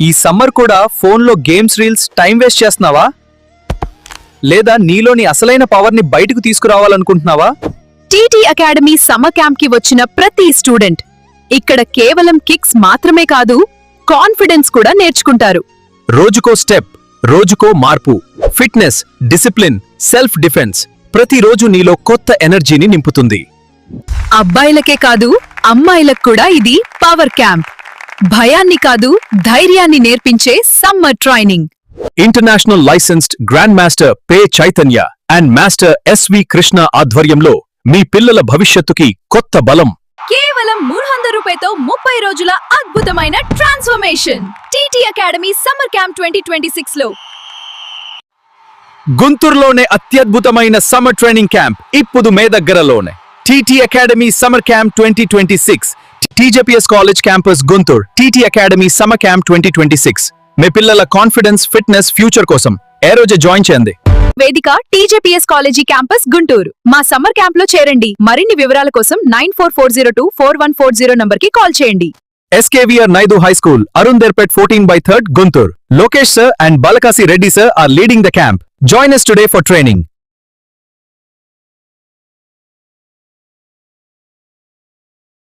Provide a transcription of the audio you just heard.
ఈ సమ్మర్ కూడా ఫోన్లో గేమ్స్ రీల్స్ టైం వేస్ట్ చేస్తున్నావా? లేదా నీలోని అసలైన పవర్ని బయటకు తీసుకురావాలనుకుంటున్నావా? టీటీ అకాడమీ సమ్మర్ క్యాంప్ కి వచ్చిన ప్రతి స్టూడెంట్ ఇక్కడ కేవలం కిక్స్ మాత్రమే కాదు, కాన్ఫిడెన్స్ కూడా నేర్చుకుంటారు. రోజుకో స్టెప్, రోజుకో మార్పు, ఫిట్నెస్, డిసిప్లిన్, సెల్ఫ్ డిఫెన్స్ ప్రతిరోజు నీలో కొత్త ఎనర్జీని నింపుతుంది. అబ్బాయిలకే కాదు, అమ్మాయిలకు కూడా ఇది పవర్ క్యాంప్. భయాన్ని కాదు, ధైర్యాన్ని నేర్పించే summer training. International licensed grand master P Chaitanya and master SV Krishna ఆధ్వర్యంలో మీ పిల్లల భవిష్యత్తుకి కొత్త బలం. కేవలం 300 రూపాయలతో 30 రోజుల అద్భుతమైన transformation. TT academy summer camp 2026 లో గుంటూరులోనే అత్యద్భుతమైన సమ్మర్ ట్రైనింగ్ క్యాంప్ ఇప్పుడు మే దగ్గరలోనే. TT academy summer camp 2026, TJPS college campus Guntur. TT academy summer camp 2026 మీ పిల్లల కాన్ఫిడెన్స్, ఫిట్నెస్, ఫ్యూచర్ కోసం ఏ రోజు జాయిన్ చేయండి. వేదిక టీజేపీఎస్ కాలేజీ క్యాంపస్ గుంటూరు. మా సమ్మర్ క్యాంప్ లో చేరండి. మరిన్ని వివరాల కోసం 9440244140 నంబర్ కి కాల్ చేయండి. SKVR Naidu High School, Arunderpet 14/3, Guntur. Lokesh sir and Balakasi Reddy sir are leading the camp. Join us today for training.